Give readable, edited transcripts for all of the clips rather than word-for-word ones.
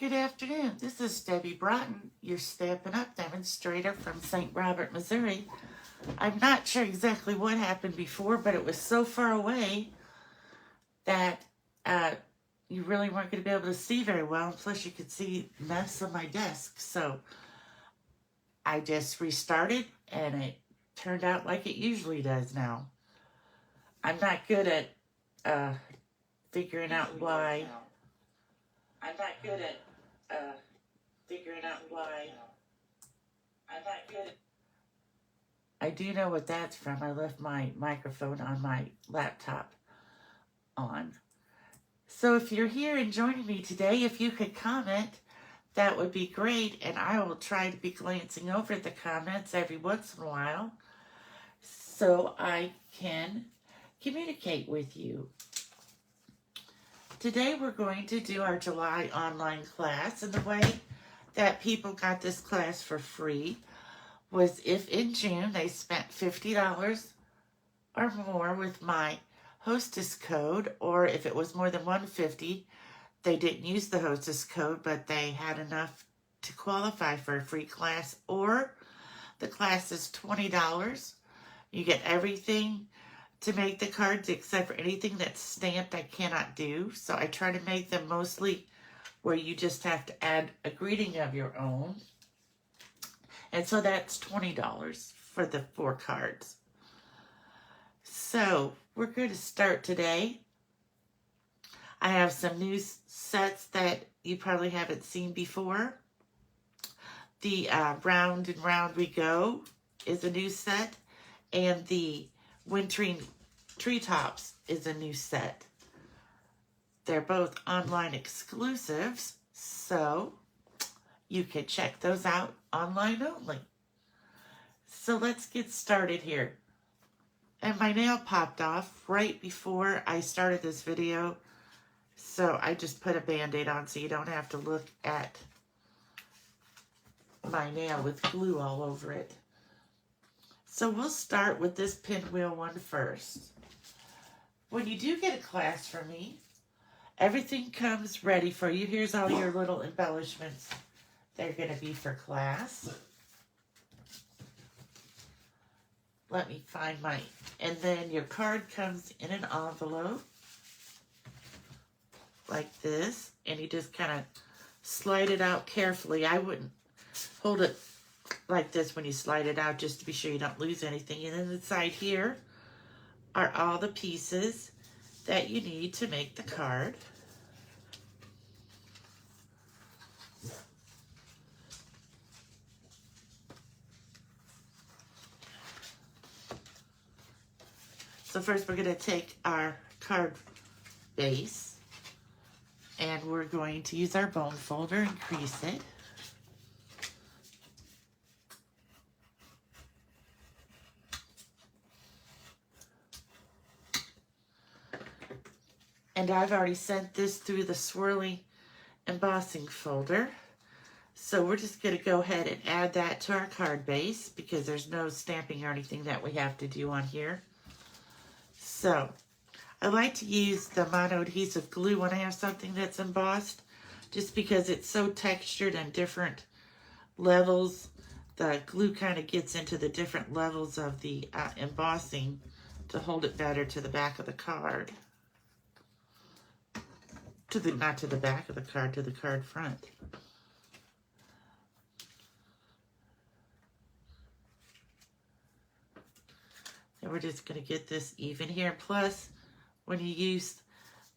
Good afternoon. This is Debbie Broughton, your Stampin' Up! Demonstrator from St. Robert, Missouri. I'm not sure exactly what happened before, but it was so far away that you really weren't going to be able to see very well, and plus you could see mess on my desk. So I just restarted, and it turned out like it usually does now. I'm not good at figuring out why. I'm not good at figuring out why. I'm not good at... I do know what that's from. I left my microphone on my laptop on. So if you're here and joining me today, if you could comment, that would be great. And I will try to be glancing over the comments every once in a while so I can communicate with you. Today we're going to do our July online class, and the way that people got this class for free was if in June they spent $50 or more with my hostess code, or if it was more than $150, they didn't use the hostess code, but they had enough to qualify for a free class, or the class is $20. You get everything to make the cards except for anything that's stamped I cannot do. So I try to make them mostly where you just have to add a greeting of your own. And so that's $20 for the 4 cards. So we're going to start today. I have some new sets that you probably haven't seen before. The Round and Round We Go is a new set, and the Wintering Treetops is a new set. They're both online exclusives, so you can check those out online only. So let's get started here. And my nail popped off right before I started this video, so I just put a Band-Aid on so you don't have to look at my nail with glue all over it. So we'll start with this pinwheel one first. When you do get a class from me, everything comes ready for you. Here's all your little embellishments. They're going to be for class. Let me find my... And then your card comes in an envelope like this. And you just kind of slide it out carefully. I wouldn't hold it like this when you slide it out, just to be sure you don't lose anything. And then inside here are all the pieces that you need to make the card. So first we're going to take our card base, and we're going to use our bone folder and crease it. And I've already sent this through the swirly embossing folder. So we're just going to go ahead and add that to our card base because there's no stamping or anything that we have to do on here. So I like to use the mono adhesive glue when I have something that's embossed, just because it's so textured and different levels. The glue kind of gets into the different levels of the embossing to hold it better to the back of the card. Not to the back of the card, to the card front. And we're just going to get this even here. Plus, when you use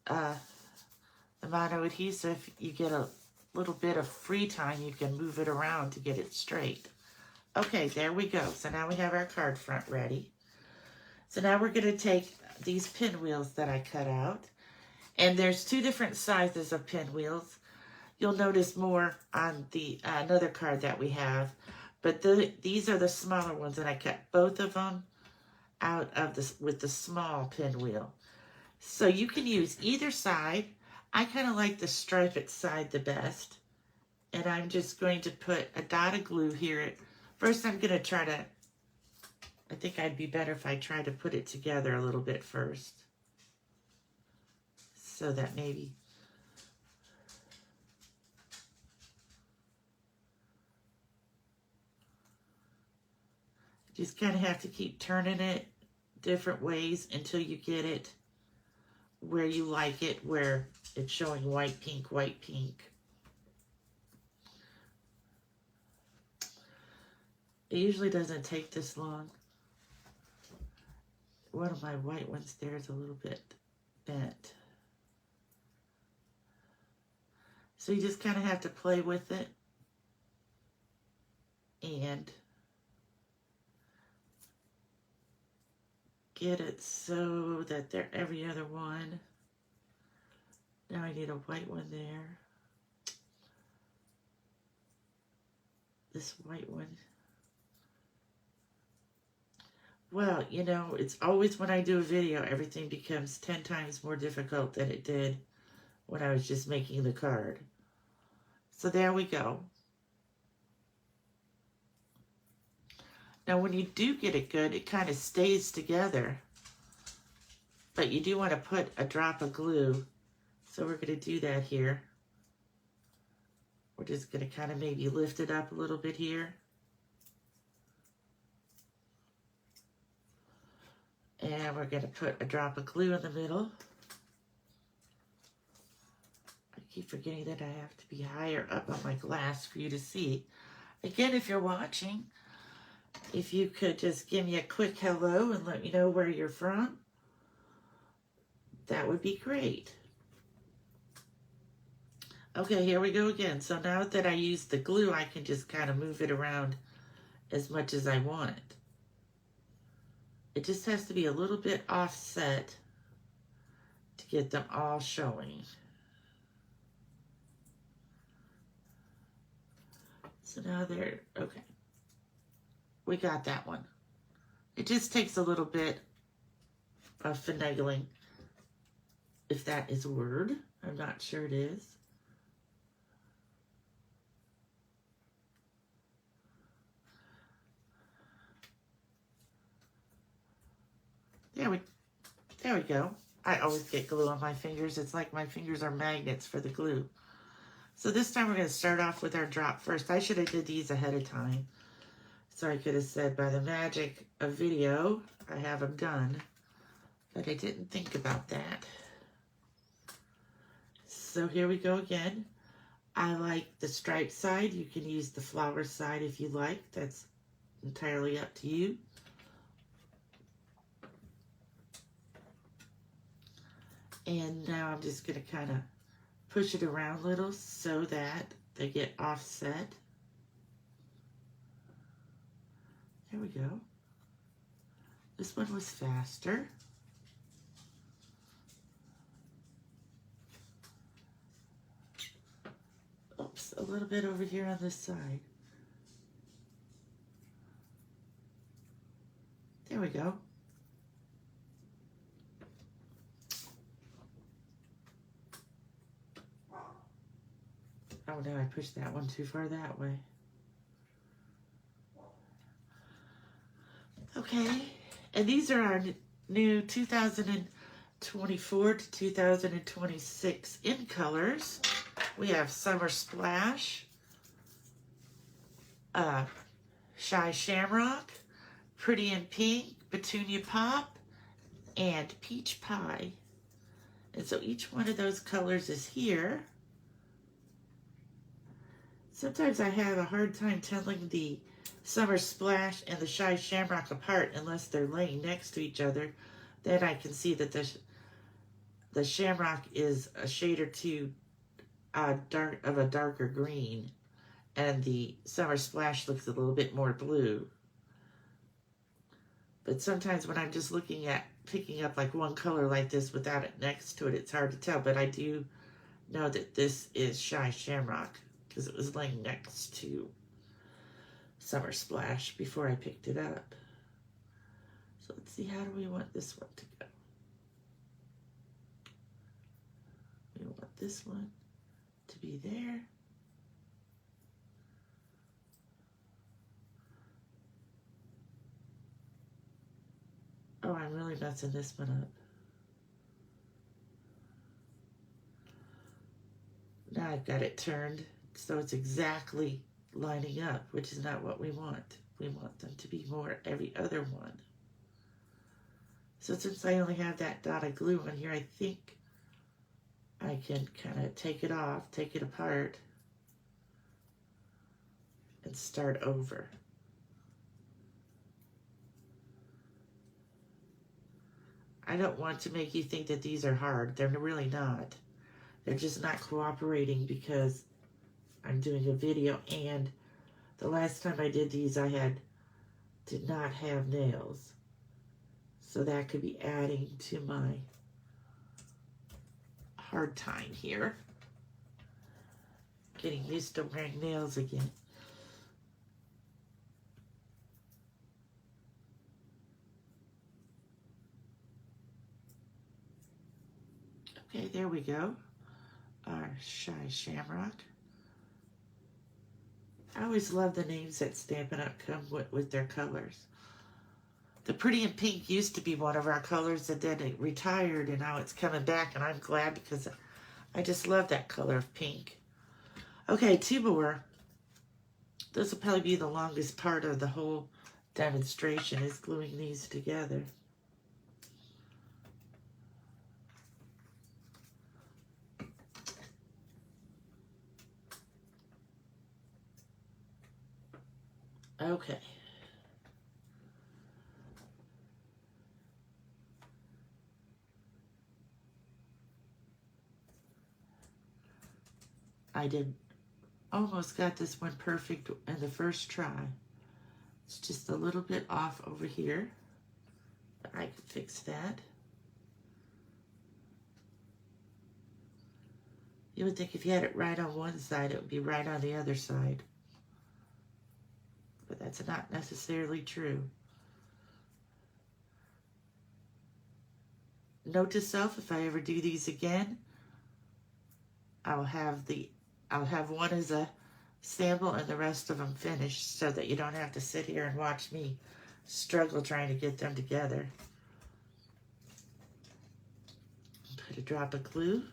the mono adhesive, you get a little bit of free time. You can move it around to get it straight. Okay, there we go. So now we have our card front ready. So now we're going to take these pinwheels that I cut out. And there's 2 different sizes of pinwheels. You'll notice more on the another card that we have. But these are the smaller ones, and I cut both of them out of this with the small pinwheel. So you can use either side. I kind of like the striped side the best. And I'm just going to put a dot of glue here. First I'm going to try to, I think I'd be better if I tried to put it together a little bit first. So that maybe Just kind of have to keep turning it different ways until you get it where you like it, where it's showing white, pink, white, pink. It usually doesn't take this long. One of my white ones there is a little bit bent. So you just kind of have to play with it and get it so that they're every other one. Now I need a white one there. This white one. Well, you know, it's always when I do a video, everything becomes 10 times more difficult than it did when I was just making the card. So there we go. Now when you do get it good, it kind of stays together. But you do want to put a drop of glue. So we're going to do that here. We're just going to kind of maybe lift it up a little bit here. And we're going to put a drop of glue in the middle. I keep forgetting that I have to be higher up on my glass for you to see. Again, if you're watching, if you could just give me a quick hello and let me know where you're from, that would be great. Okay, here we go again. So now that I use the glue, I can just kind of move it around as much as I want. It just has to be a little bit offset to get them all showing. So now they're, okay. We got that one. It just takes a little bit of finagling, if that is a word. I'm not sure it is. There we go. I always get glue on my fingers. It's like my fingers are magnets for the glue. So this time we're going to start off with our drop first. I should have did these ahead of time. So I could have said by the magic of video, I have them done. But I didn't think about that. So here we go again. I like the striped side. You can use the flower side if you like. That's entirely up to you. And now I'm just going to kind of push it around a little so that they get offset. There we go. This one was faster. Oops, a little bit over here on this side. There we go. Oh no, I pushed that one too far that way. Okay, and these are our new 2024 to 2026 in colors. We have Summer Splash, Shy Shamrock, Pretty in Pink, Petunia Pop, and Peach Pie. And so each one of those colors is here. Sometimes I have a hard time telling the Summer Splash and the Shy Shamrock apart unless they're laying next to each other. Then I can see that the Shamrock is a shade or two dark of a darker green, and the Summer Splash looks a little bit more blue. But sometimes when I'm just looking at picking up like one color like this without it next to it, it's hard to tell. But I do know that this is Shy Shamrock because it was laying next to Summer Splash before I picked it up. So let's see, how do we want this one to go? We want this one to be there. Oh, I'm really messing this one up. Now I've got it turned so it's exactly lining up, which is not what we want. We want them to be more every other one. So since I only have that dot of glue on here, I think I can kind of take it off, take it apart, and start over. I don't want to make you think that these are hard. They're really not. They're just not cooperating because I'm doing a video, and the last time I did these I did not have nails. So that could be adding to my hard time here. Getting used to wearing nails again. Okay, there we go. Our Shy Shamrock. I always love the names that Stampin' Up! Come with their colors. The Pretty in Pink used to be one of our colors, and then it retired, and now it's coming back, and I'm glad because I just love that color of pink. Okay, 2 more. This will probably be the longest part of the whole demonstration, is gluing these together. Okay. I almost got this one perfect in the first try. It's just a little bit off over here. But I can fix that. You would think if you had it right on one side, it would be right on the other side. But that's not necessarily true. Note to self, if I ever do these again, I'll have one as a sample and the rest of them finished, so that you don't have to sit here and watch me struggle trying to get them together. Put a drop of glue.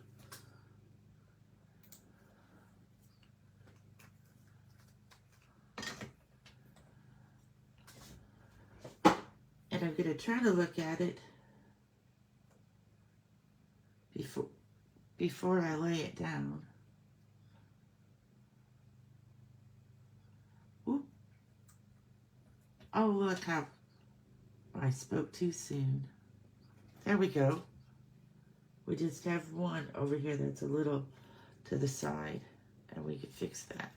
And I'm going to try to look at it before I lay it down. Oop. Oh, look how I spoke too soon. There we go. We just have one over here that's a little to the side, and we can fix that.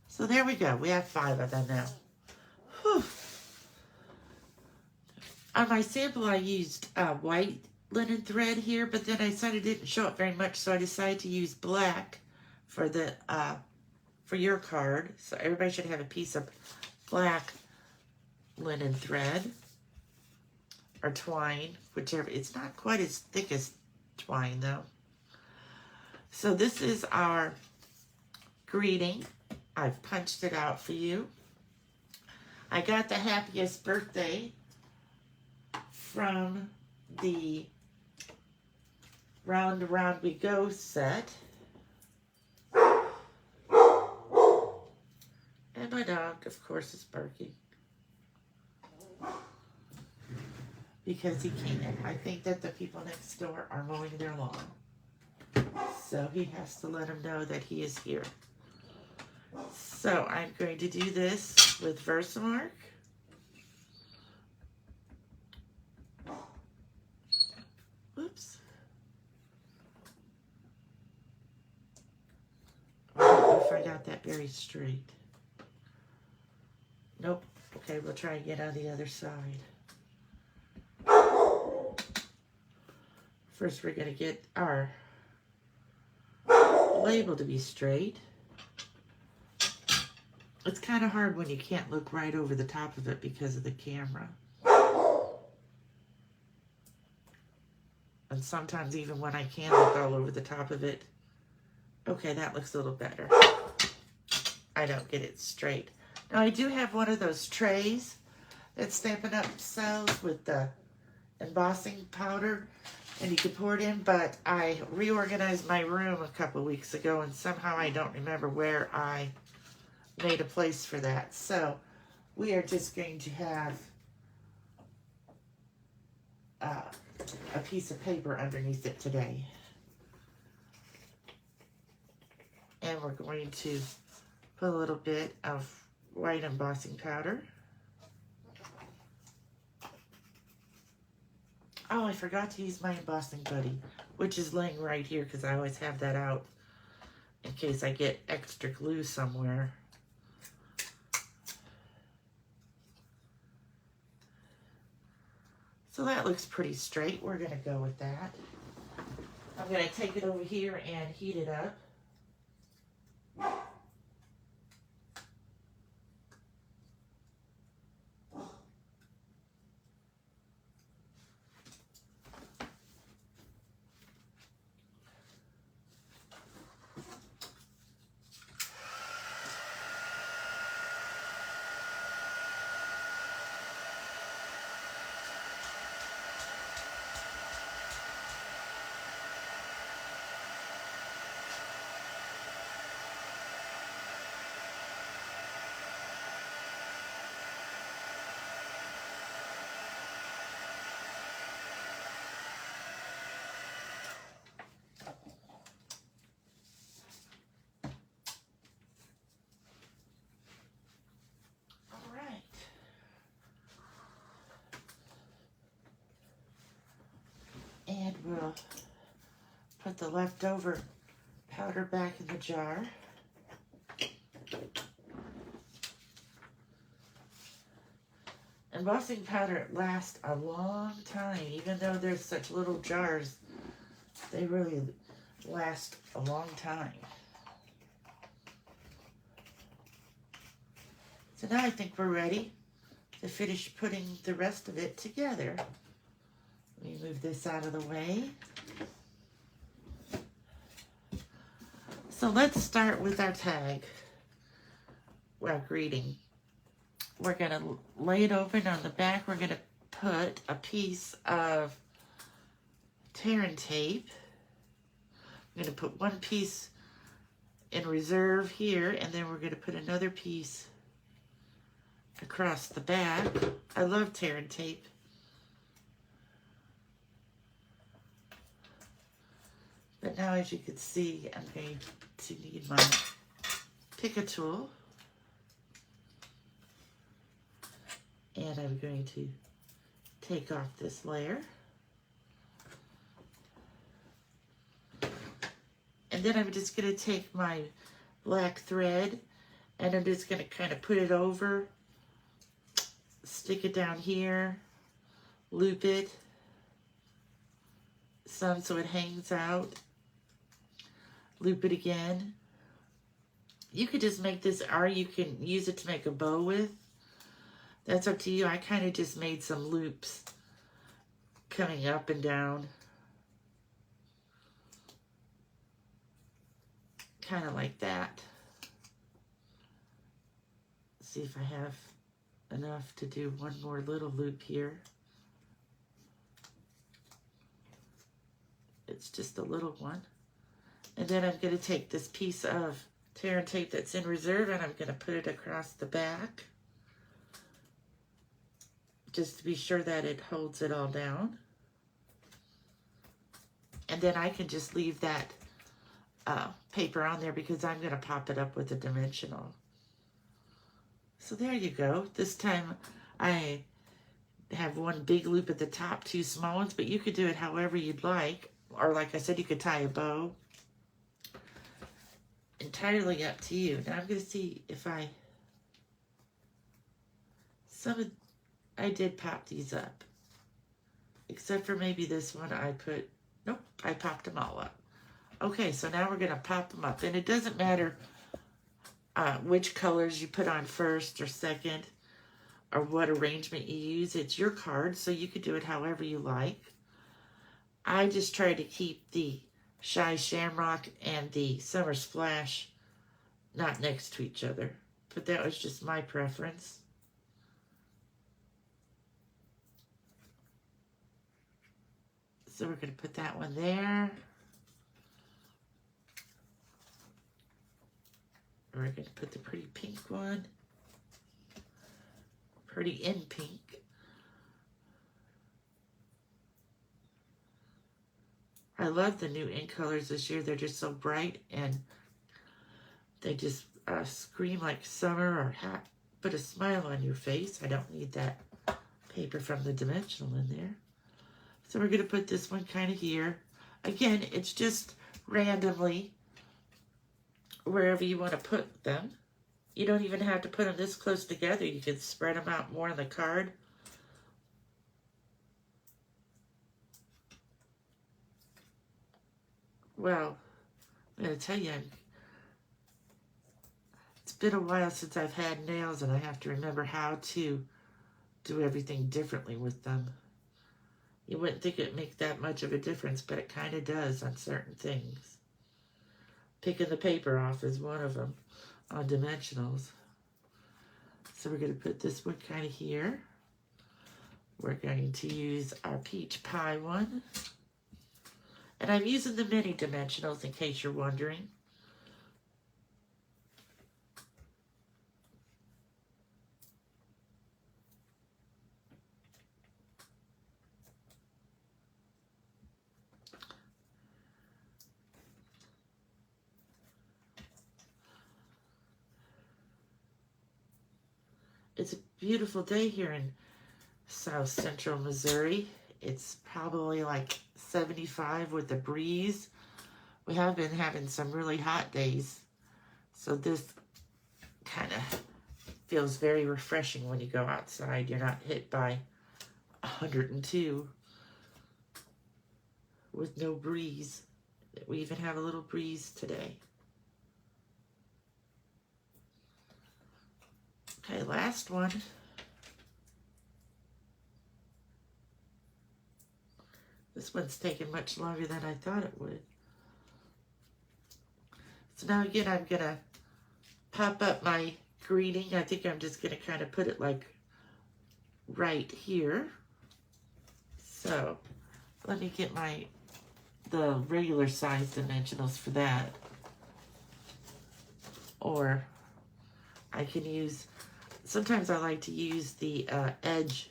So there we go. We have 5 of them now. Whew. On my sample, I used white linen thread here, but then I decided it didn't show up very much, so I decided to use black for the for your card. So everybody should have a piece of black linen thread or twine, whichever. It's not quite as thick as twine, though. So this is our greeting. I've punched it out for you. I got the happiest birthday from the Round Around We Go set. And my dog, of course, is barking. Because he can't. I think that the people next door are mowing their lawn. So he has to let them know that he is here. So I'm going to do this with Versamark. Whoops. I don't know if I got that very straight. Nope. Okay, we'll try again on the other side. First, we're going to get our label to be straight. It's kind of hard when you can't look right over the top of it because of the camera. And sometimes even when I can look all over the top of it. Okay, that looks a little better. I don't get it straight. Now, I do have one of those trays that Stampin' Up! Sells with the embossing powder, and you can pour it in, but I reorganized my room a couple weeks ago, and somehow I don't remember where I made a place for that. So we are just going to have a piece of paper underneath it today. And we're going to put a little bit of white embossing powder. Oh, I forgot to use my embossing buddy, which is laying right here because I always have that out in case I get extra glue somewhere. So that looks pretty straight. We're going to go with that. I'm going to take it over here and heat it up. And we'll put the leftover powder back in the jar. Embossing powder lasts a long time, even though there's such little jars. They really last a long time. So now I think we're ready to finish putting the rest of it together. Let me move this out of the way. So let's start with our tag, our greeting. We're going to lay it open on the back. We're going to put a piece of tear and tape. I'm going to put one piece in reserve here, and then we're going to put another piece across the back. I love tear and tape. But now, as you can see, I'm going to need my Pick-a tool. And I'm going to take off this layer. And then I'm just going to take my black thread and I'm just going to kind of put it over, stick it down here, loop it some so it hangs out, loop it again. You could just make this, or you can use it to make a bow with. That's up to you. I kind of just made some loops coming up and down. Kind of like that. See if I have enough to do one more little loop here. It's just a little one. And then I'm going to take this piece of tear and tape that's in reserve and I'm going to put it across the back. Just to be sure that it holds it all down. And then I can just leave that paper on there because I'm going to pop it up with a dimensional. So there you go. This time I have one big loop at the top, two small ones, but you could do it however you'd like. Or like I said, you could tie a bow. Entirely up to you. Now I'm going to see if I did pop these up. Except for maybe this one nope, I popped them all up. Okay, so now we're going to pop them up. And it doesn't matter which colors you put on first or second or what arrangement you use. It's your card, so you could do it however you like. I just try to keep the Shy Shamrock and the Summer Splash not next to each other. But that was just my preference. So we're going to put that one there. We're going to put the pretty pink one Pretty in pink. I love the new ink colors this year. They're just so bright and they just scream like summer or put a smile on your face. I don't need that paper from the Dimensional in there. So we're going to put this one kind of here. Again, it's just randomly wherever you want to put them. You don't even have to put them this close together. You can spread them out more on the card. Well, I'm going to tell you, it's been a while since I've had nails, and I have to remember how to do everything differently with them. You wouldn't think it'd make that much of a difference, but it kind of does on certain things. Picking the paper off is one of them on Dimensionals. So we're going to put this one kind of here. We're going to use our peach pie one. And I'm using the mini Dimensionals in case you're wondering. It's a beautiful day here in South Central Missouri. It's probably like 75 with a breeze. We have been having some really hot days. So this kind of feels very refreshing when you go outside. You're not hit by 102 with no breeze. We even have a little breeze today. Okay, last one. This one's taking much longer than I thought it would. So now again, I'm going to pop up my greeting. I think I'm just going to kind of put it like right here. So let me get the regular size Dimensionals for that. Or I can use, sometimes I like to use the edge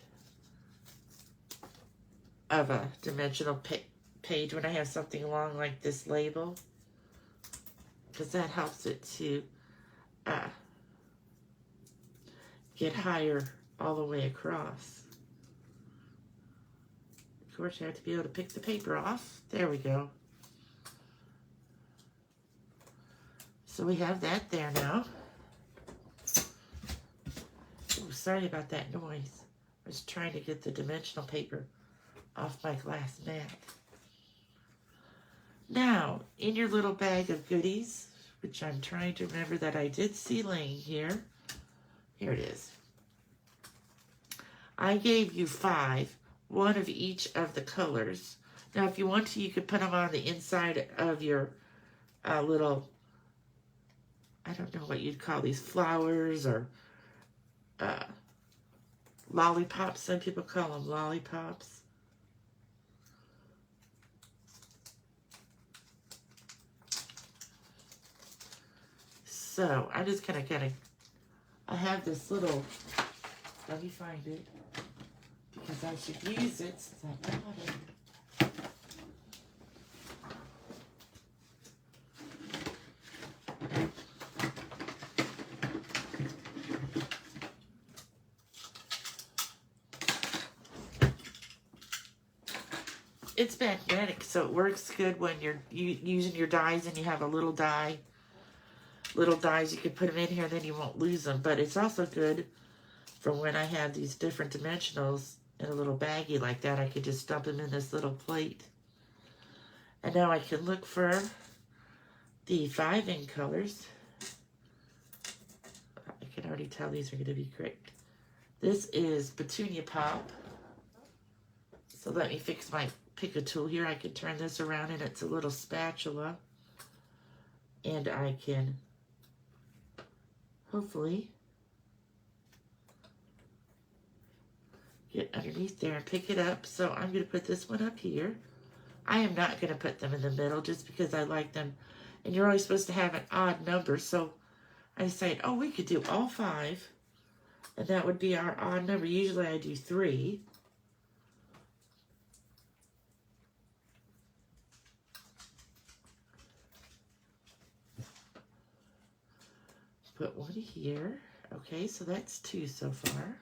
of a Dimensional page when I have something long like this label, because that helps it to get higher all the way across. Of course, you have to be able to pick the paper off. There we go. So we have that there now. Oh, sorry about that noise. I was trying to get the Dimensional paper off my glass mat. Now, in your little bag of goodies, which I'm trying to remember that I did see laying here. Here it is. I gave you 5, one of each of the colors. Now, if you want to, you could put them on the inside of your little, I don't know what you'd call these, flowers or lollipops. Some people call them lollipops. So I'm just gonna I have this little, let me find it, because I should use it since I got it. It's magnetic, so it works good when you're using your dies and you have a little dies, you can put them in here and then you won't lose them. But it's also good for when I have these different Dimensionals in a little baggie like that. I could just dump them in this little plate. And now I can look for the 5 ink colors. I can already tell these are going to be great. This is Petunia Pop. So let me fix my pick a tool here. I can turn this around and it's a little spatula. And I can hopefully get underneath there and pick it up. So I'm going to put this one up here. I am not going to put them in the middle just because I like them. And you're always supposed to have an odd number. So I decided, oh, we could do all 5 And that would be our odd number. Usually I do 3. Put 1 here. Okay, so that's 2 so far.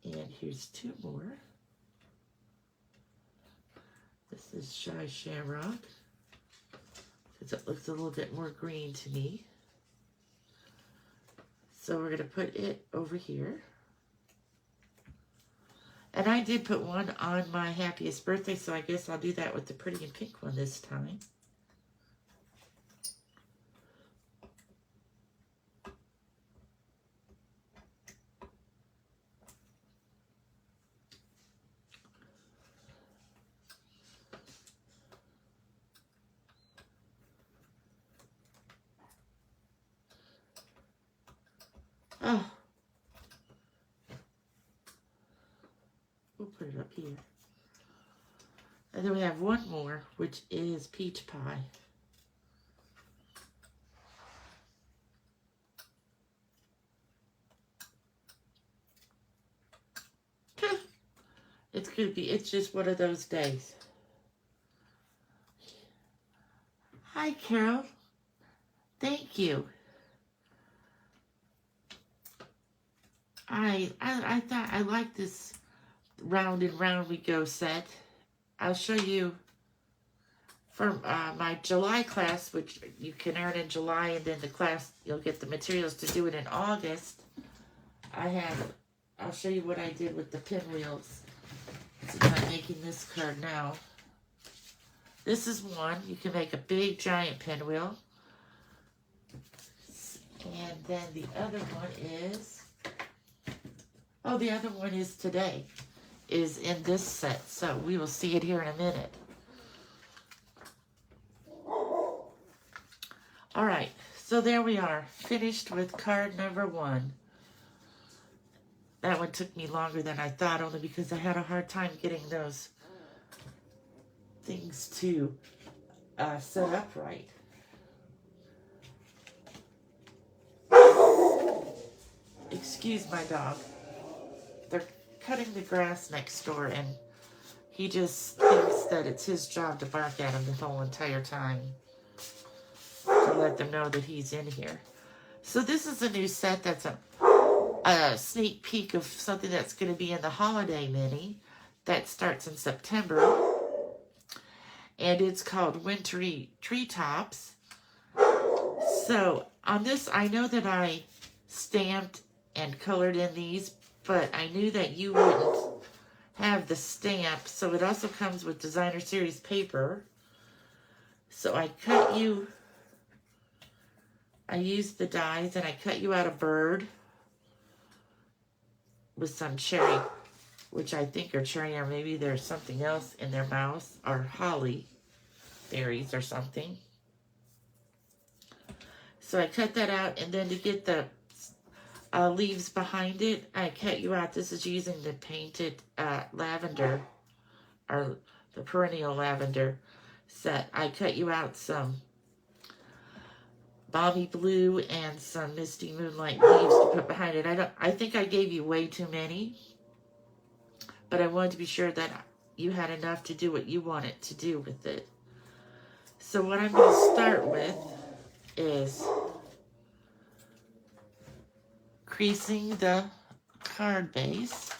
And here's 2 more. This is Shy Shamrock, because it looks a little bit more green to me. So we're going to put it over here. And I did put 1 on my happiest birthday, so I guess I'll do that with the pretty and pink one this time. Oh, we'll put it up here. And then we have 1 more, which is peach pie. It's gonna be, it's just one of those days. Hi, Carol. Thank you. I thought I like this round and round we go set. I'll show you from my July class, which you can earn in July, and then the class, you'll get the materials to do it in August. I'll show you what I did with the pinwheels. So I'm making this card now. This is one. You can make a big giant pinwheel. And then the other one is, oh, the other one is today, is in this set. So we will see it here in a minute. All right, so there we are, finished with card number 1. That one took me longer than I thought, only because I had a hard time getting those things to set up right. Excuse my dog. They're cutting the grass next door, and he just thinks that it's his job to bark at him the whole entire time to let them know that he's in here. So this is a new set that's a sneak peek of something that's going to be in the holiday mini that starts in September. And it's called Wintry Treetops. So on this, I know that I stamped and colored in these, but I knew that you wouldn't have the stamp. So it also comes with Designer Series paper. So I used the dies and I cut you out a bird with some cherry, which I think are cherry, or maybe there's something else in their mouth, or holly berries or something. So I cut that out, and then to get the leaves behind it, I cut you out. This is using the painted lavender, or the perennial lavender set. I cut you out some Balmy Blue and some Misty Moonlight leaves to put behind it. I think I gave you way too many, but I wanted to be sure that you had enough to do what you wanted to do with it. So what I'm going to start with is creasing the card base.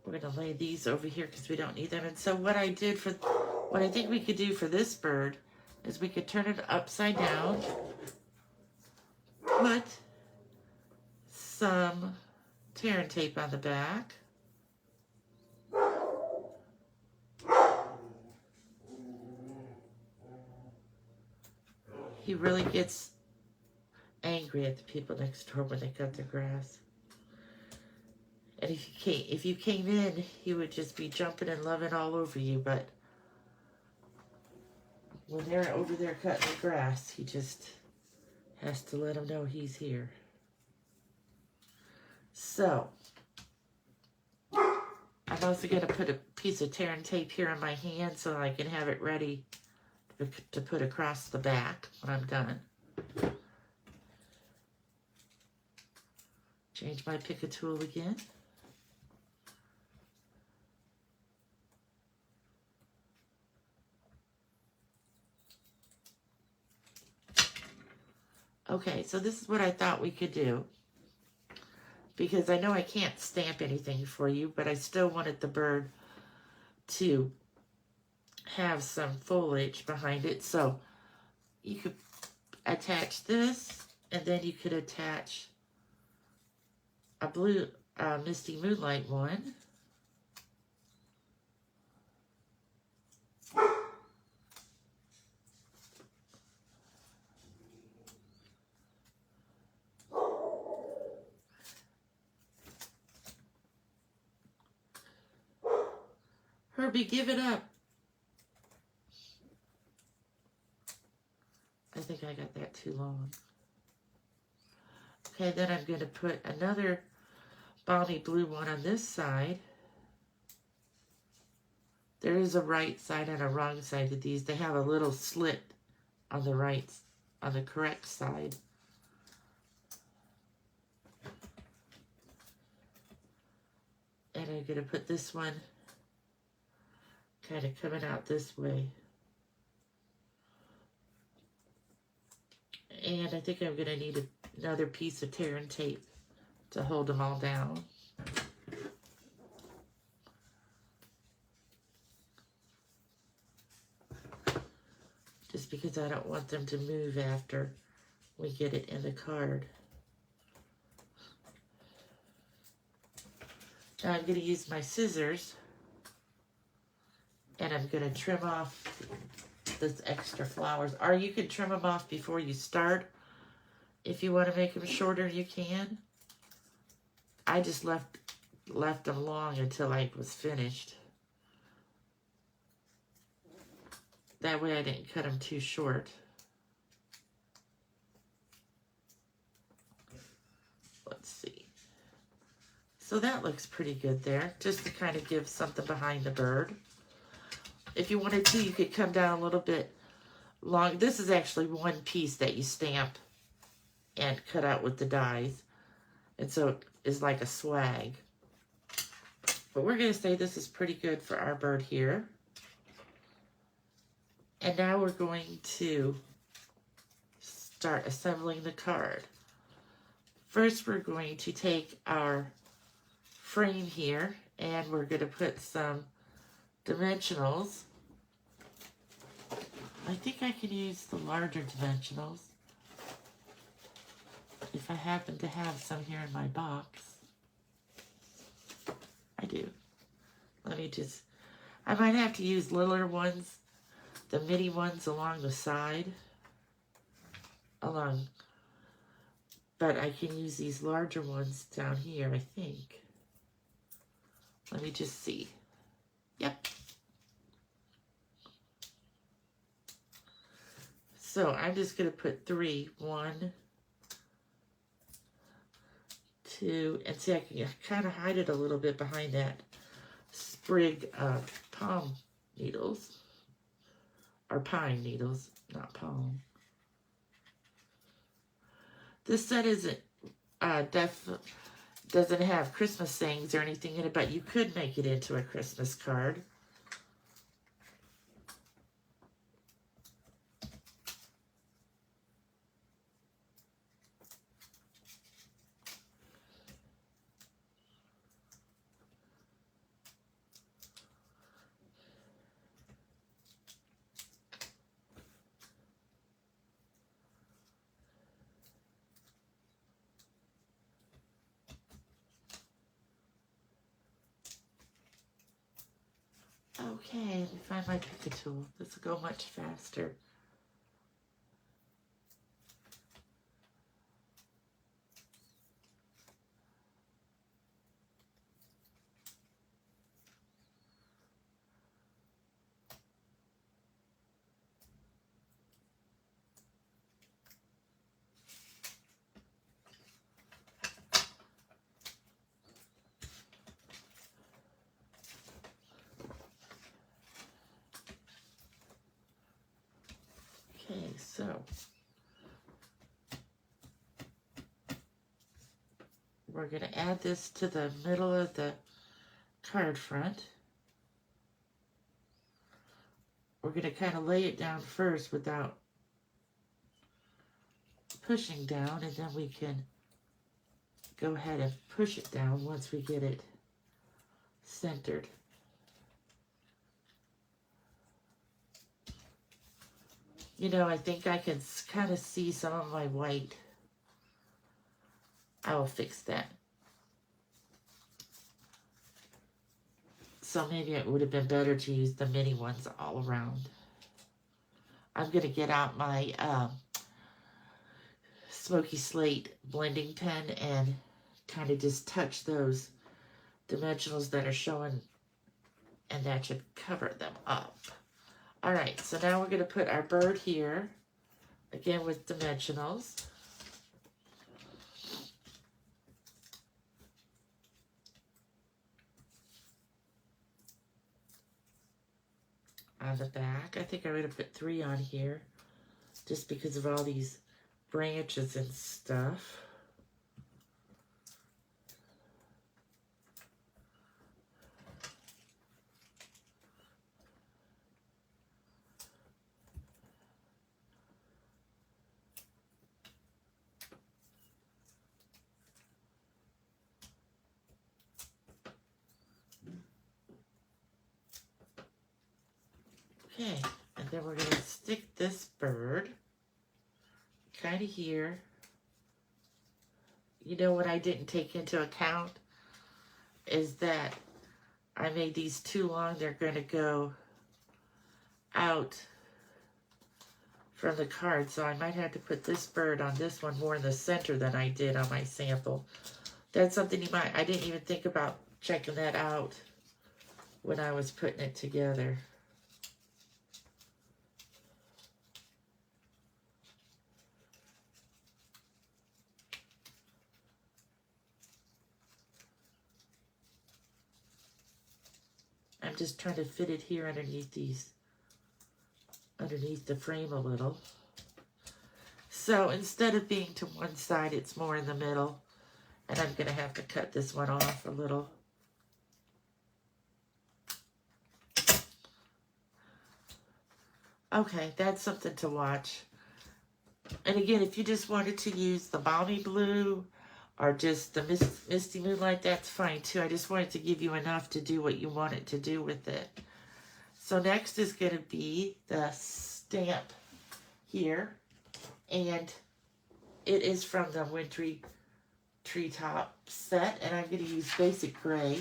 We're going to lay these over here because we don't need them. And so what I think we could do for this bird is we could turn it upside down, put some tear and tape on the back, he really gets angry at the people next door when they cut their grass. And if you came in, he would just be jumping and loving all over you, but when they're over there cutting the grass, he just has to let them know he's here. So, I'm also going to put a piece of tear and tape here on my hand so I can have it ready to put across the back when I'm done. Change my Pick a Tool again. Okay, so this is what I thought we could do, because I know I can't stamp anything for you, but I still wanted the bird to have some foliage behind it. So you could attach this, and then you could attach a blue Misty Moonlight one. Herbie, give it up. I think I got that too long. Okay, then I'm going to put another balmy blue one on this side. There is a right side and a wrong side to these. They have a little slit on the right, on the correct side. And I'm going to put this one kind of coming out this way. And I think I'm going to need another piece of tear and tape to hold them all down. Just because I don't want them to move after we get it in the card. Now I'm going to use my scissors, and I'm going to trim off this extra flowers. Or you can trim them off before you start. If you want to make them shorter, you can. I just left them long until I was finished. That way I didn't cut them too short. Let's see. So that looks pretty good there, just to kind of give something behind the bird. If you wanted to, you could come down a little bit long. This is actually one piece that you stamp and cut out with the dies. And so it is like a swag. But we're going to say this is pretty good for our bird here. And now we're going to start assembling the card. First, we're going to take our frame here, and we're going to put some dimensionals. I think I can use the larger dimensionals if I happen to have some here in my box. I do. Let me just, I might have to use littler ones, the mini ones along the side, but I can use these larger ones down here, I think. Let me just see. Yep. So I'm just going to put 3, 1, 2, and see, I can kind of hide it a little bit behind that sprig of palm needles, or pine needles, not palm. This set isn't doesn't have Christmas sayings or anything in it, but you could make it into a Christmas card. Okay, let me find my Pick a Tool. This will go much faster. So we're going to add this to the middle of the card front. We're going to kind of lay it down first without pushing down, and then we can go ahead and push it down once we get it centered. You know, I think I can kind of see some of my white. I will fix that. So maybe it would have been better to use the mini ones all around. I'm going to get out my Smoky Slate blending pen and kind of just touch those dimensionals that are showing, and that should cover them up. All right, so now we're going to put our bird here, again with dimensionals. On the back, I think I'm going to put 3 on here, just because of all these branches and stuff. Okay, and then we're going to stick this bird kind of here. You know what I didn't take into account is that I made these too long. They're going to go out from the card, so I might have to put this bird on this one more in the center than I did on my sample. That's something I didn't even think about checking that out when I was putting it together. I'm just trying to fit it here underneath the frame a little. So instead of being to one side, it's more in the middle. And I'm going to have to cut this one off a little. Okay, that's something to watch. And again, if you just wanted to use the Balmy Blue or just the Misty Moonlight, that's fine too. I just wanted to give you enough to do what you want it to do with it. So next is going to be the stamp here. And it is from the Wintry Treetop set. And I'm going to use Basic Gray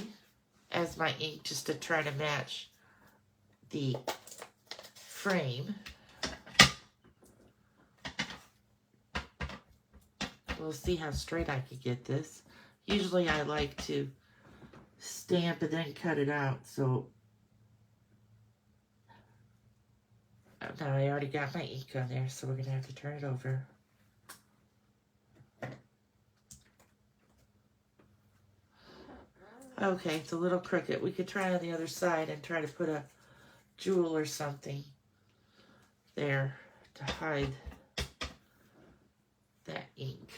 as my ink just to try to match the frame. We'll see how straight I can get this. Usually I like to stamp and then cut it out. So now I already got my ink on there, so we're going to have to turn it over. Okay, it's a little crooked. We could try on the other side and try to put a jewel or something there to hide that ink.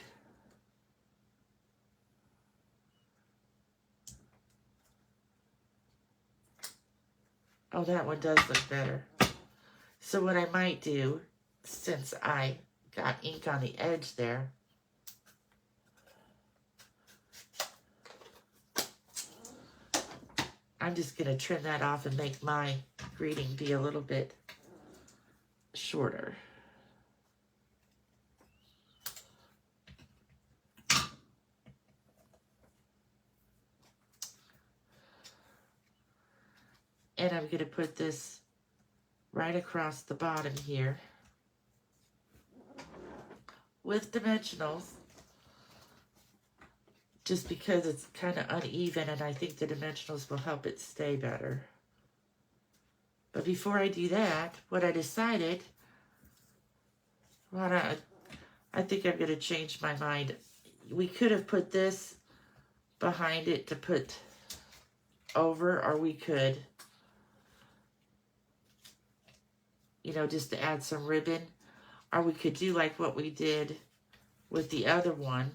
Oh, that one does look better. So what I might do, since I got ink on the edge there, I'm just going to trim that off and make my greeting be a little bit shorter. And I'm going to put this right across the bottom here with dimensionals, just because it's kind of uneven, and I think the dimensionals will help it stay better. But before I do that, what I decided, well, I think I'm going to change my mind. We could have put this behind it to put over, or we could, you know, just to add some ribbon. Or we could do like what we did with the other one.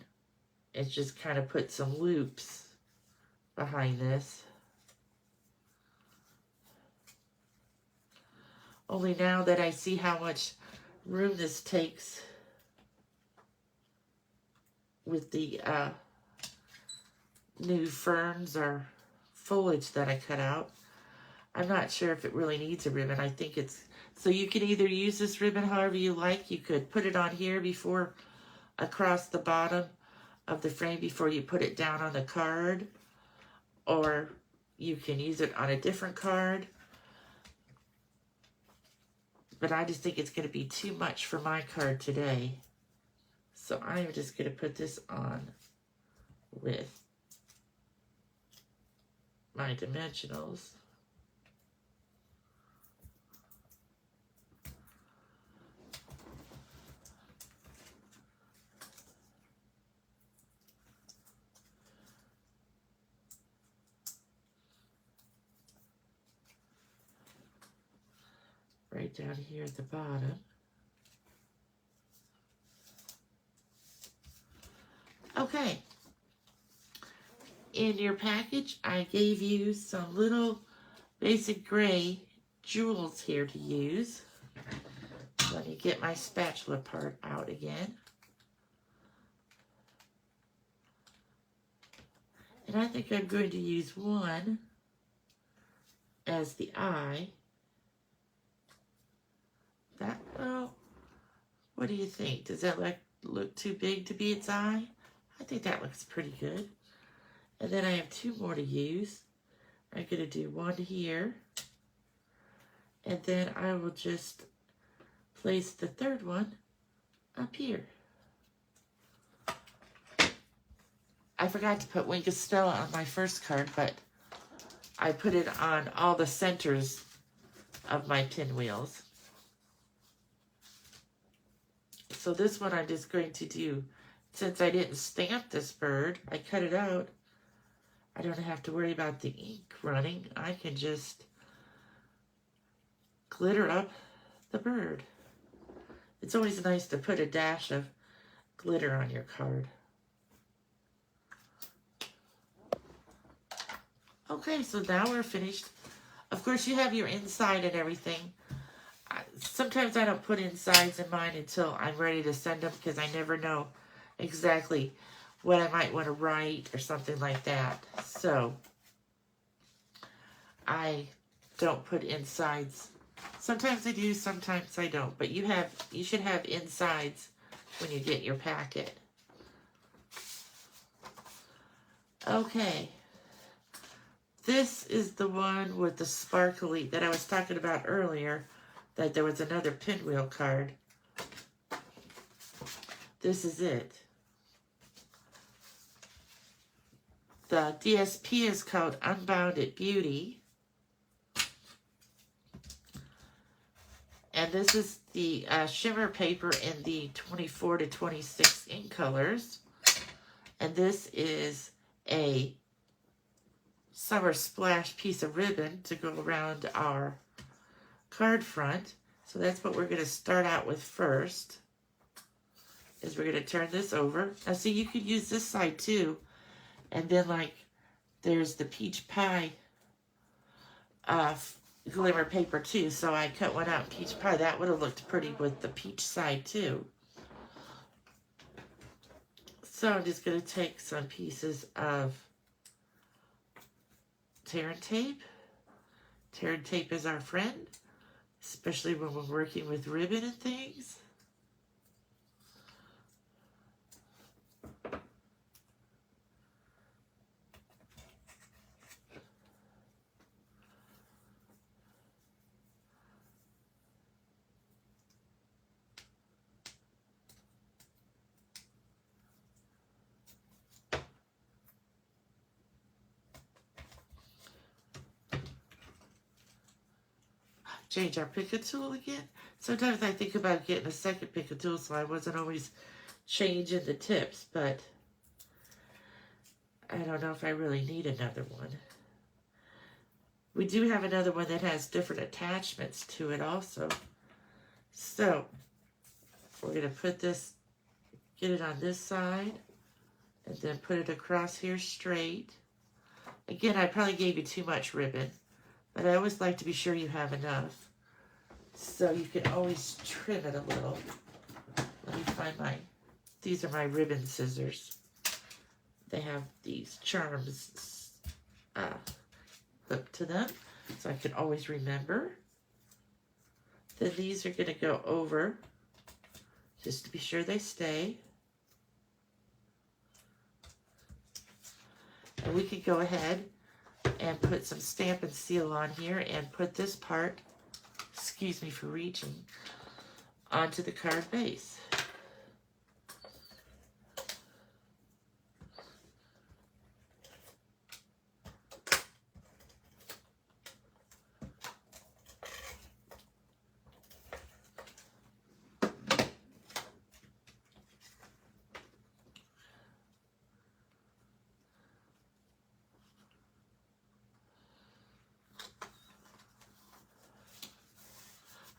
It's just kind of put some loops behind this. Only now that I see how much room this takes with the new ferns or foliage that I cut out, I'm not sure if it really needs a ribbon. I think it's, so you can either use this ribbon however you like. You could put it on here before, across the bottom of the frame before you put it down on the card, or you can use it on a different card. But I just think it's going to be too much for my card today. So I'm just going to put this on with my dimensionals. Right down here at the bottom. Okay. In your package, I gave you some little basic gray jewels here to use. Let me get my spatula part out again. And I think I'm going to use one as the eye. That, well, what do you think? Does that look too big to be its eye? I think that looks pretty good. And then I have two more to use. I'm going to do one here. And then I will just place the third one up here. I forgot to put Wink of Stella on my first card, but I put it on all the centers of my pinwheels. So this one I'm just going to do, since I didn't stamp this bird, I cut it out. I don't have to worry about the ink running. I can just glitter up the bird. It's always nice to put a dash of glitter on your card. Okay, so now we're finished. Of course, you have your inside and everything. Sometimes I don't put insides in mine until I'm ready to send them because I never know exactly what I might want to write or something like that. So I don't put insides. Sometimes I do, sometimes I don't. But you should have insides when you get your packet. Okay. This is the one with the sparkly that I was talking about earlier. That there was another pinwheel card. This is it. The DSP is called Unbounded Beauty. And this is the shimmer paper in the 24 to 26 ink colors. And this is a summer splash piece of ribbon to go around our card front. So that's what we're going to start out with first, is we're going to turn this over. Now see, you could use this side too, and then like there's the peach pie glimmer paper too, so I cut one out peach pie. That would have looked pretty with the peach side too. So I'm just going to take some pieces of tear and tape. Tear and tape is our friend, especially when we're working with ribbon and things. Change our Pico tool again. Sometimes I think about getting a second Pico tool so I wasn't always changing the tips, but I don't know if I really need another one. We do have another one that has different attachments to it also. So we're going to put this, get it on this side, and then put it across here straight. Again, I probably gave you too much ribbon, but I always like to be sure you have enough. So you can always trim it a little. Let me find these are my ribbon scissors. They have these charms hooked to them, so I can always remember. Then these are going to go over, just to be sure they stay. And we can go ahead and put some Stampin' Seal on here and put this part, excuse me for reaching, onto the card base.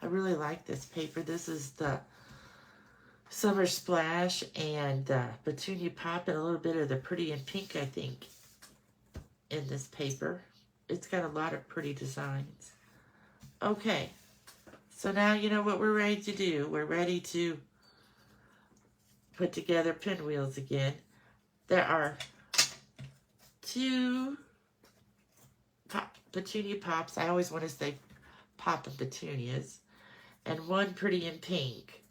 I really like this paper. This is the Summer Splash and Petunia Pop and a little bit of the Pretty in Pink, I think, in this paper. It's got a lot of pretty designs. Okay, so now you know what we're ready to do. We're ready to put together pinwheels again. There are 2 Petunia Pops. I always want to say Pop and Petunias. And 1 Pretty in Pink.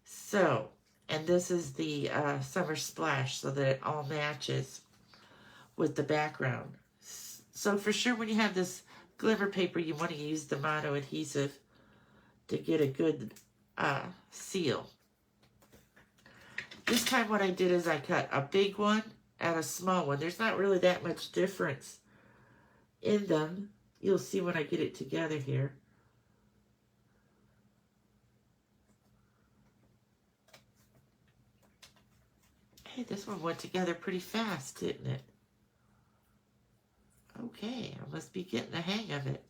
So, and this is the Summer Splash, so that it all matches with the background. So for sure, when you have this glimmer paper, you want to use the Mono adhesive to get a good seal. This time what I did is I cut a big one and a small one. There's not really that much difference in them. You'll see when I get it together here. Hey, this one went together pretty fast, didn't it? Okay, I must be getting the hang of it.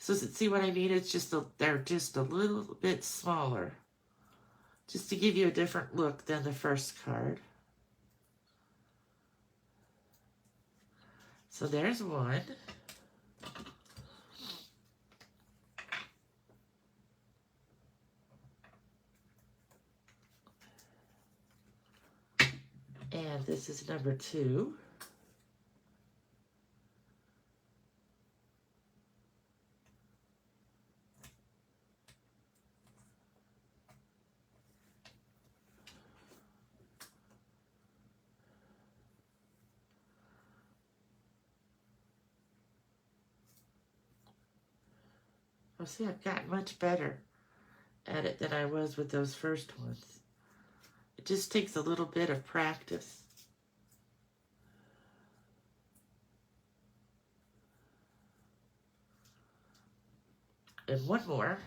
So see what I mean? It's just they're just a little bit smaller. Just to give you a different look than the first card. So there's one. And this is number 2. Oh, see, I've gotten much better at it than I was with those first ones. It just takes a little bit of practice. And one more.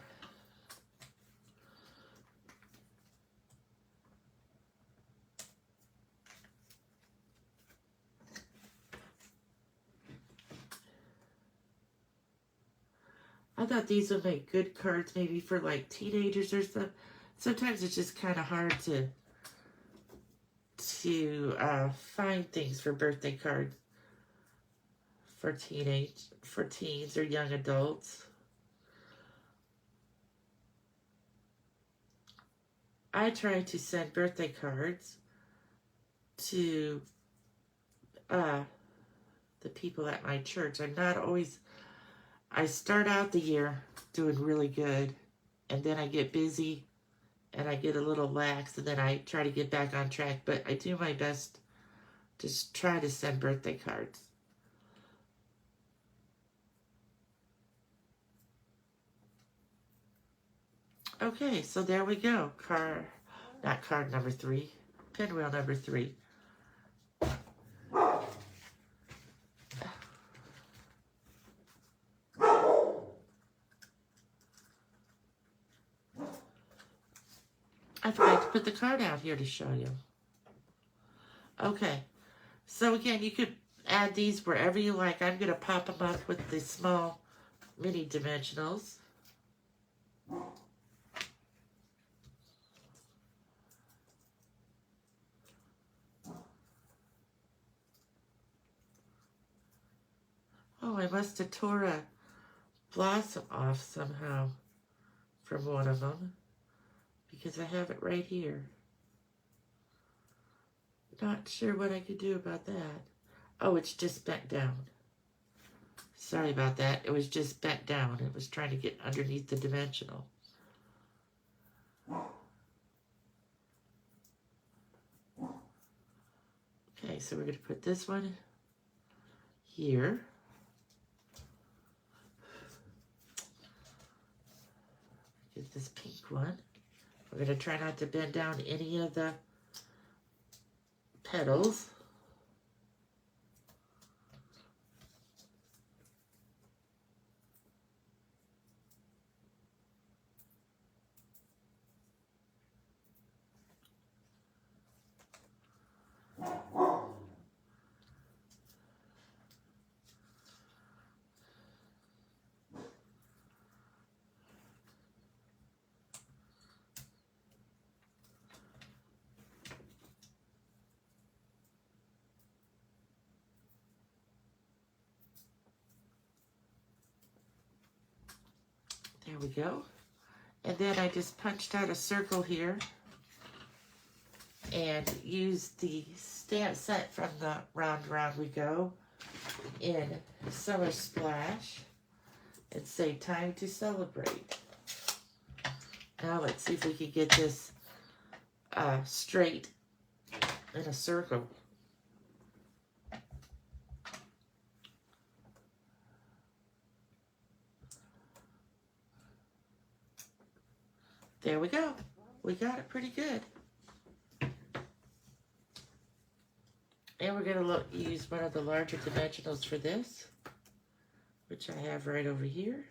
I thought these would make good cards maybe for like teenagers or something. Sometimes it's just kind of hard to find things for birthday cards for teens or young adults. I try to send birthday cards to the people at my church. I'm not always, I start out the year doing really good, and then I get busy and I get a little lax, and then I try to get back on track, but I do my best to try to send birthday cards. Okay, so there we go. Not card number 3, pinwheel number 3. I forgot to put the card out here to show you. Okay, so again, you could add these wherever you like. I'm going to pop them up with the small mini dimensionals. I must have tore a blossom off somehow from one of them, because I have it right here. Not sure what I could do about that. Oh, it's just bent down. Sorry about that. It was just bent down. It was trying to get underneath the dimensional. Okay, so we're going to put this one here. Get this pink one. We're going to try not to bend down any of the petals. There we go. And then I just punched out a circle here and used the stamp set from the Round Round We Go in Summer Splash and say Time to Celebrate. Now let's see if we can get this straight in a circle. There we go. We got it pretty good. And we're going to use one of the larger dimensionals for this, which I have right over here.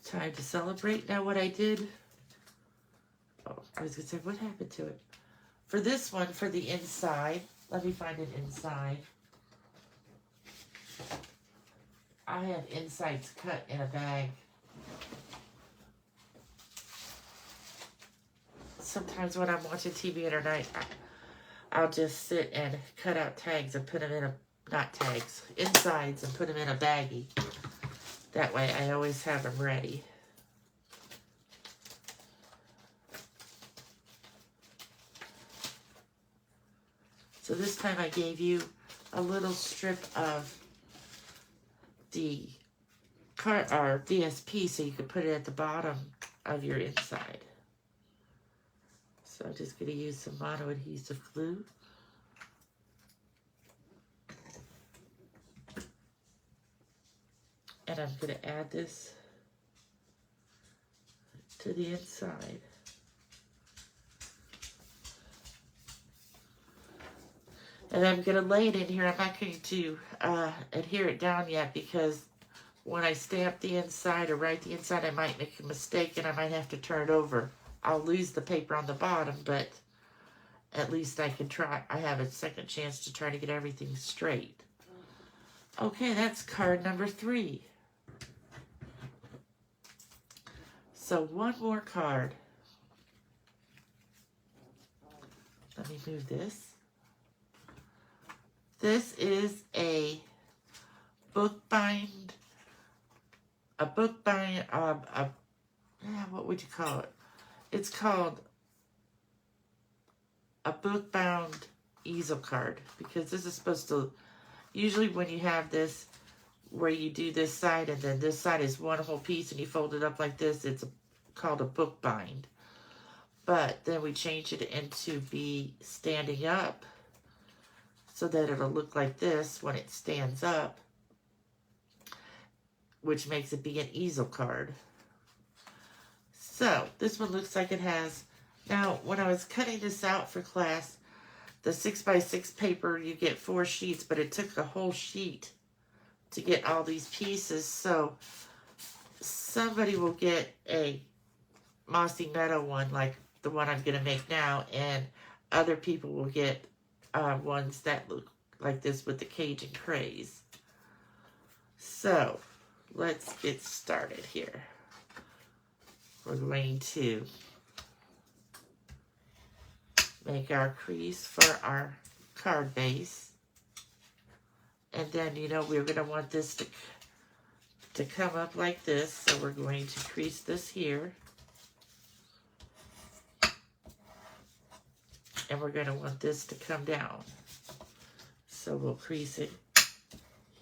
Time to Celebrate. Now what I did, oh, I was going to say, what happened to it? For this one, for the inside, let me find an inside. I have insides cut in a bag. Sometimes when I'm watching TV at night, I'll just sit and cut out tags and put them in not tags, insides, and put them in a baggie. That way I always have them ready. So this time I gave you a little strip of the VSP so you could put it at the bottom of your inside. So I'm just going to use some mono-adhesive glue. And I'm going to add this to the inside. And I'm going to lay it in here. I'm not going to adhere it down yet because when I stamp the inside or write the inside, I might make a mistake and I might have to turn it over. I'll lose the paper on the bottom, but at least I can try. I have a second chance to try to get everything straight. Okay, that's card number 3. So one more card. Let me move this. This is a bookbind, what would you call it? It's called a book-bound easel card because this is supposed to, usually when you have this, where you do this side and then this side is one whole piece and you fold it up like this, it's called a bookbind. But then we changed it into be standing up so that it'll look like this when it stands up, which makes it be an easel card. So this one looks like it has, now when I was cutting this out for class, the 6x6 paper, you get 4 sheets, but it took a whole sheet to get all these pieces. So somebody will get a Mossy Meadow one like the one I'm going to make now, and other people will get ones that look like this with the Cajun Craze. So let's get started here. We're going to make our crease for our card base. And then, you know, we're going to want this to come up like this. So we're going to crease this here. And we're going to want this to come down. So we'll crease it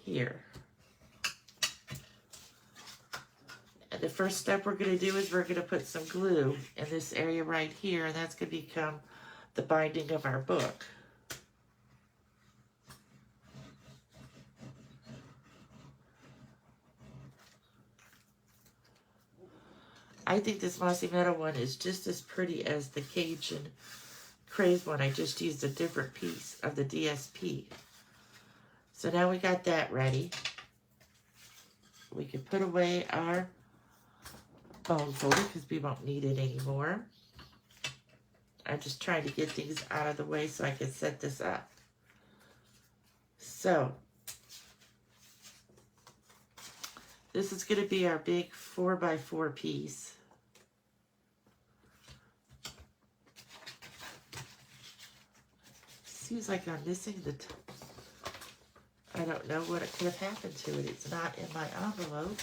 here. And the first step we're going to do is we're going to put some glue in this area right here. And that's going to become the binding of our book. I think this Mossy Meadow one is just as pretty as the Cajun Craze one. I just used a different piece of the DSP. So now we got that ready. We can put away our bone folder because we won't need it anymore. I'm just trying to get things out of the way so I can set this up. So, this is going to be our big 4x4 piece. Seems like I'm missing the I don't know what could have happened to it. It's not in my envelope.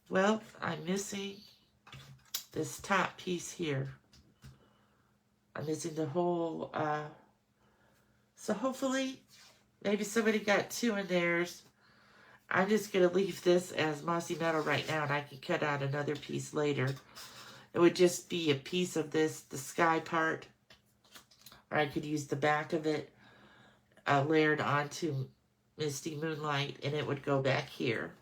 Well, I'm missing this top piece here. I'm missing the whole, so hopefully, maybe somebody got two in theirs. I'm just going to leave this as Mossy Meadow right now, and I can cut out another piece later. It would just be a piece of this, the sky part, or I could use the back of it layered onto Misty Moonlight, and it would go back here.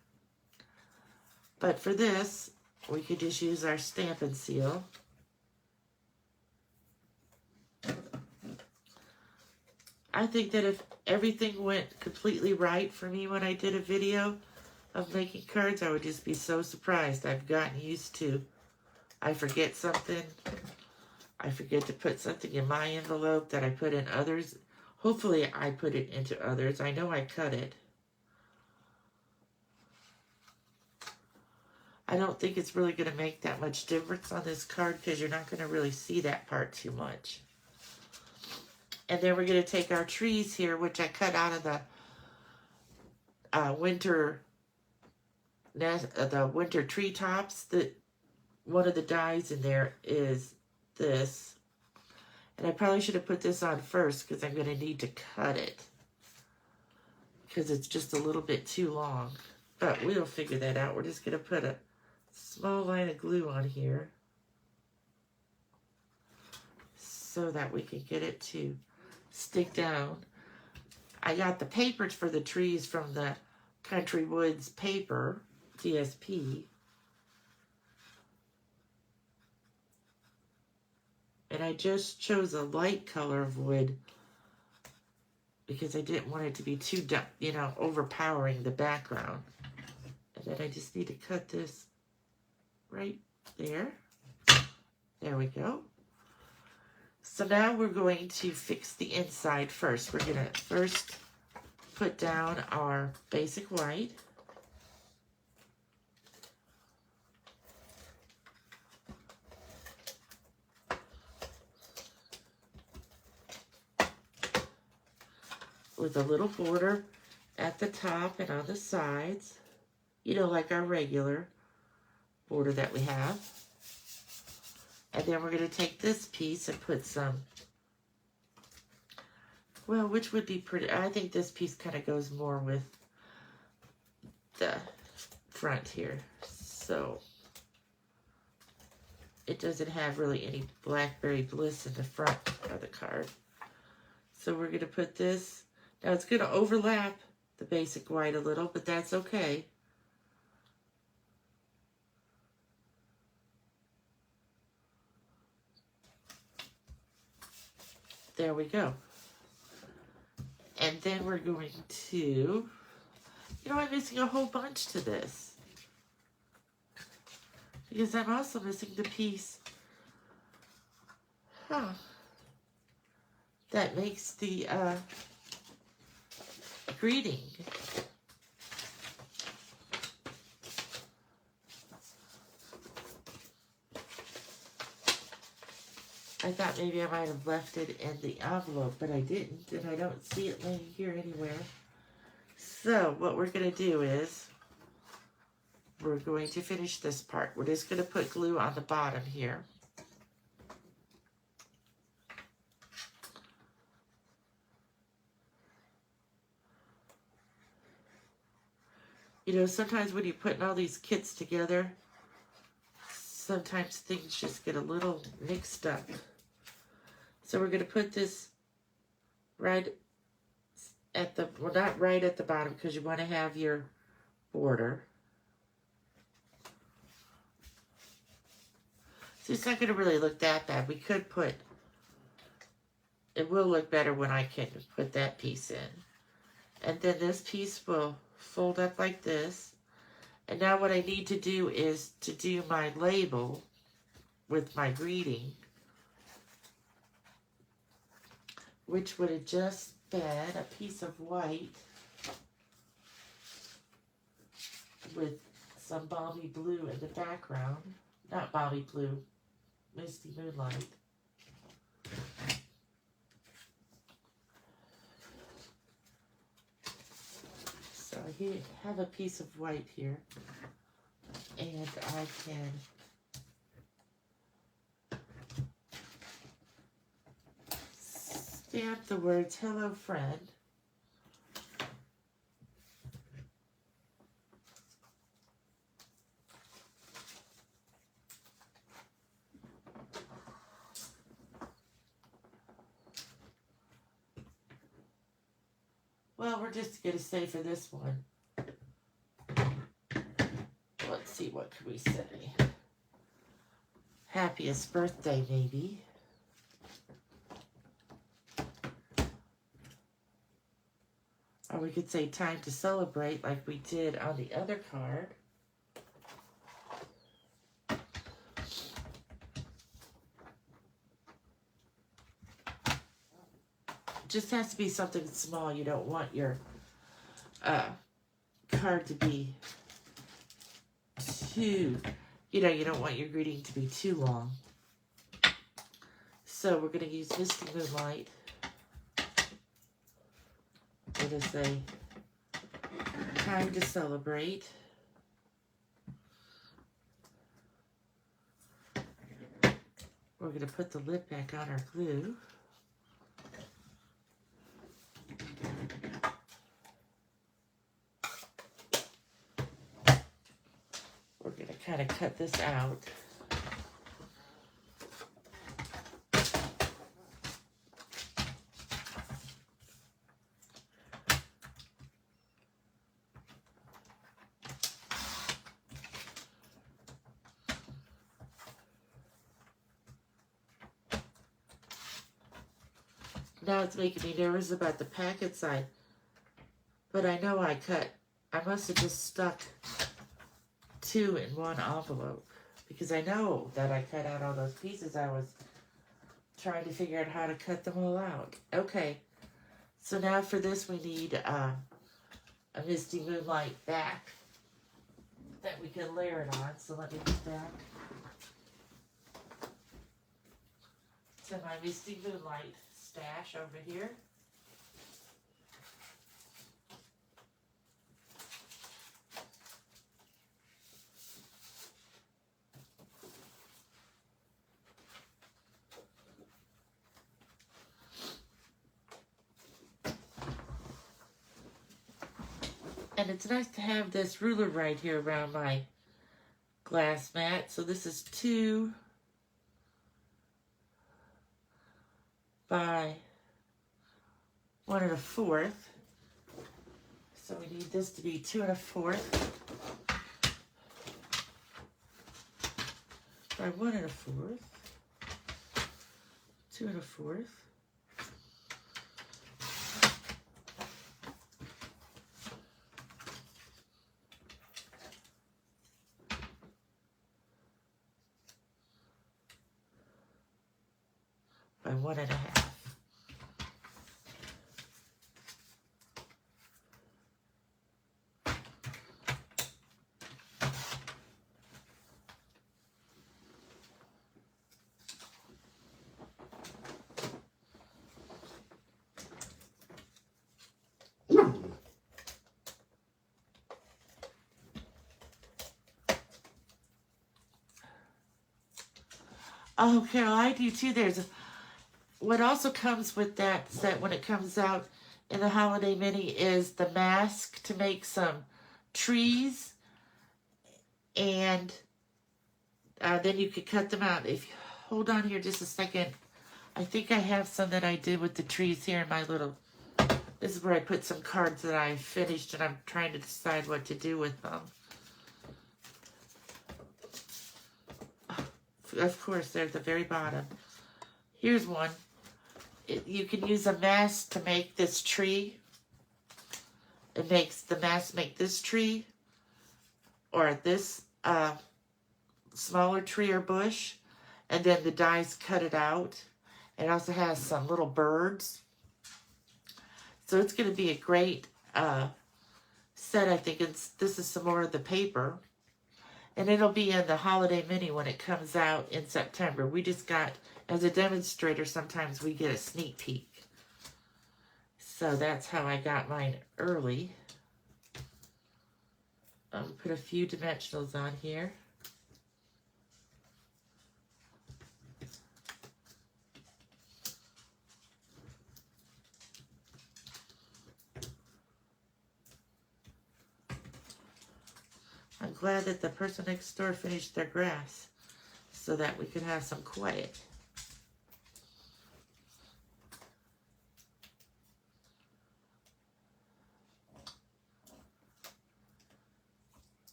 But for this, we could just use our Stampin' Seal. I think that if everything went completely right for me when I did a video of making cards, I would just be so surprised. I've gotten used to, I forget something. I forget to put something in my envelope that I put in others. Hopefully I put it into others. I know I cut it. I don't think it's really going to make that much difference on this card because you're not going to really see that part too much. And then we're going to take our trees here, which I cut out of the winter treetops. One of the dies in there is this. And I probably should have put this on first because I'm going to need to cut it. Because it's just a little bit too long. But we'll figure that out. We're just going to put a small line of glue on here so that we can get it to stick down. I got the papers for the trees from the Country Woods paper, DSP. And I just chose a light color of wood because I didn't want it to be too, you know, overpowering the background. And then I just need to cut this right there. There we go. So now we're going to fix the inside first. We're going to first put down our basic white. With a little border at the top and on the sides. You know, like our regular border that we have. And then we're going to take this piece and put some, well, which would be pretty, I think this piece kind of goes more with the front here. So it doesn't have really any Blackberry Bliss in the front of the card. So we're going to put this, now it's going to overlap the basic white a little, but that's okay. There we go. And then we're going to, you know, I'm missing a whole bunch to this. Because I'm also missing the piece, that makes the greeting. I thought maybe I might have left it in the envelope, but I didn't, and I don't see it laying here anywhere. So what we're going to do is we're going to finish this part. We're just going to put glue on the bottom here. You know, sometimes when you're putting all these kits together, sometimes things just get a little mixed up. So we're going to put this right at the, well, not right at the bottom because you want to have your border. So it's not going to really look that bad. We could put, it will look better when I can put that piece in. And then this piece will fold up like this. And now what I need to do is to do my label with my greeting, which would have just been a piece of white with some balmy blue in the background. Not balmy blue, misty moonlight. So I have a piece of white here, and I can stamp the words "Hello, friend." Well, we're just going to say for this one, let's see, what could we say? Happiest birthday, maybe. Or we could say time to celebrate like we did on the other card. Just has to be something small. You don't want your card to be too, you don't want your greeting to be too long. So we're going to use Misty Moonlight. We're going to say time to celebrate. We're going to put the lip back on our glue. We're going to kind of cut this out. Now it's making me nervous about the packet side. But I know I must have just stuck 2 in one envelope. Because I know that I cut out all those pieces. I was trying to figure out how to cut them all out. Okay. So now for this we need a Misty Moonlight back that we can layer it on. So let me get back to my Misty Moonlight stash over here. And it's nice to have this ruler right here around my glass mat. So this is 2 by 1 1/4. So we need this to be 2 1/4 by 1 1/4, 2 1/4. By 1 1/2. Oh, Carol, I do too. What also comes with that set when it comes out in the Holiday Mini is the mask to make some trees, and then you could cut them out. If you hold on here just a second, I think I have some that I did with the trees here in my little. This is where I put some cards that I finished, and I'm trying to decide what to do with them. Of course, they're at the very bottom. Here's one. You can use a mask to make this tree. It makes the mask make this tree or this smaller tree or bush, and then the dies cut it out. It also has some little birds. So it's going to be a great set, I think. This is some more of the paper. And it'll be in the Holiday Mini when it comes out in September. We just got, as a demonstrator, sometimes we get a sneak peek. So that's how I got mine early. I'll put a few dimensionals on here. I'm glad that the person next door finished their grass so that we could have some quiet.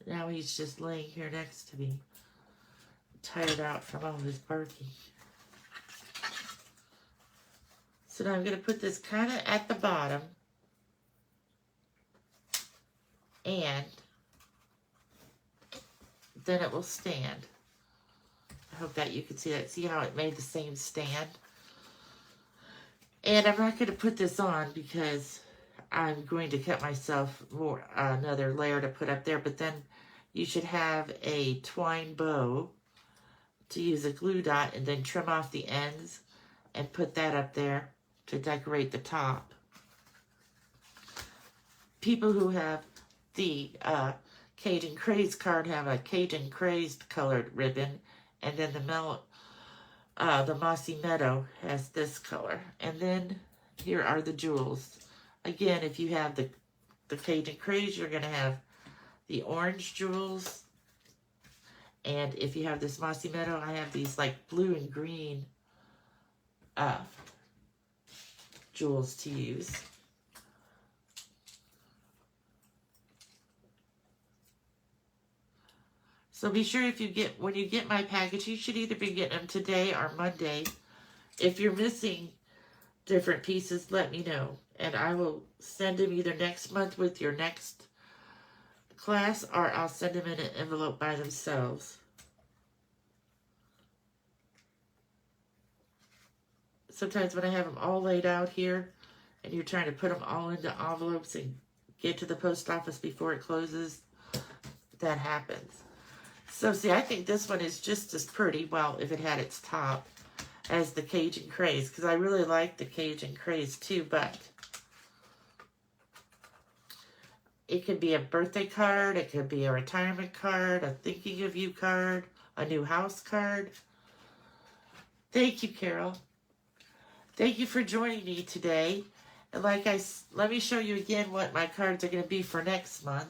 Now he's just laying here next to me, tired out from all his barking. So now I'm going to put this kind of at the bottom. And then it will stand. I hope that you can see that. See how it made the same stand? And I'm not going to put this on because I'm going to cut myself another layer to put up there. But then you should have a twine bow to use a glue dot and then trim off the ends and put that up there to decorate the top. People who have the Cajun Craze card have a Cajun Crazed colored ribbon, and then the Mossy Meadow has this color. And then here are the jewels. Again, if you have the Cajun Craze, you're going to have the orange jewels. And if you have this Mossy Meadow, I have these like blue and green jewels to use. So be sure when you get my package, you should either be getting them today or Monday. If you're missing different pieces, let me know. And I will send them either next month with your next class, or I'll send them in an envelope by themselves. Sometimes when I have them all laid out here, and you're trying to put them all into envelopes and get to the post office before it closes, that happens. So see, I think this one is just as pretty, well, if it had its top, as the Cajun Craze, because I really like the Cajun Craze too, but it could be a birthday card, it could be a retirement card, a thinking of you card, a new house card. Thank you, Carol. Thank you for joining me today. And let me show you again what my cards are going to be for next month.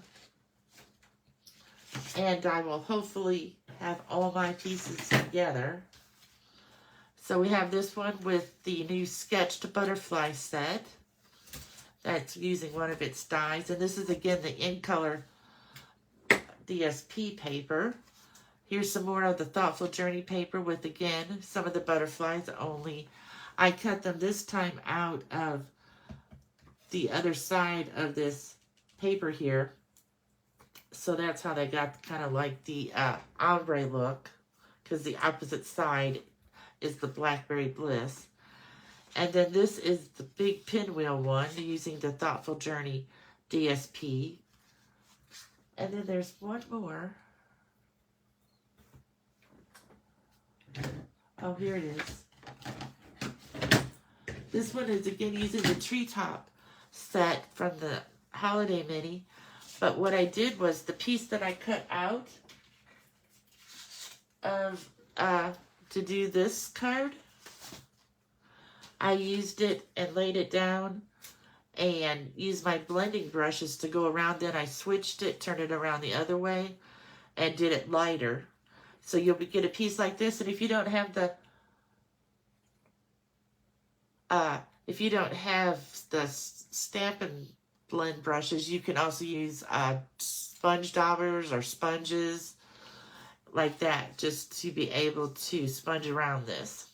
And I will hopefully have all my pieces together. So we have this one with the new sketched butterfly set. That's using one of its dies. And this is again the in color DSP paper. Here's some more of the Thoughtful Journey paper with again some of the butterflies, only I cut them this time out of the other side of this paper here. So that's how they got kind of like the ombre look, because the opposite side is the Blackberry Bliss. And then this is the big pinwheel one using the Thoughtful Journey DSP. And then there's one more. Oh, here it is. This one is again using the Treetop set from the Holiday Mini. But what I did was the piece that I cut out of to do this card. I used it and laid it down and used my blending brushes to go around. Then I switched it, turned it around the other way, and did it lighter. So you'll get a piece like this. And if you don't have the Stamp and Blend brushes, you can also use sponge daubers or sponges like that, just to be able to sponge around this.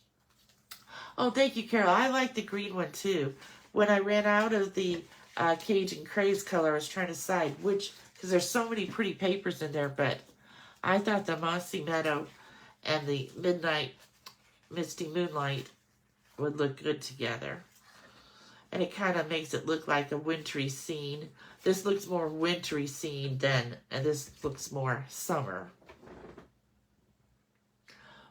Oh, thank you, Carol. I like the green one too. When I ran out of the Cajun Craze color, I was trying to decide which, because there's so many pretty papers in there, but I thought the Mossy Meadow and the Midnight Misty Moonlight would look good together. And it kind of makes it look like a wintry scene. This looks more wintry scene and this looks more summer.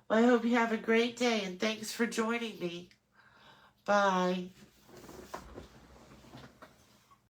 Well, I hope you have a great day, and thanks for joining me. Bye.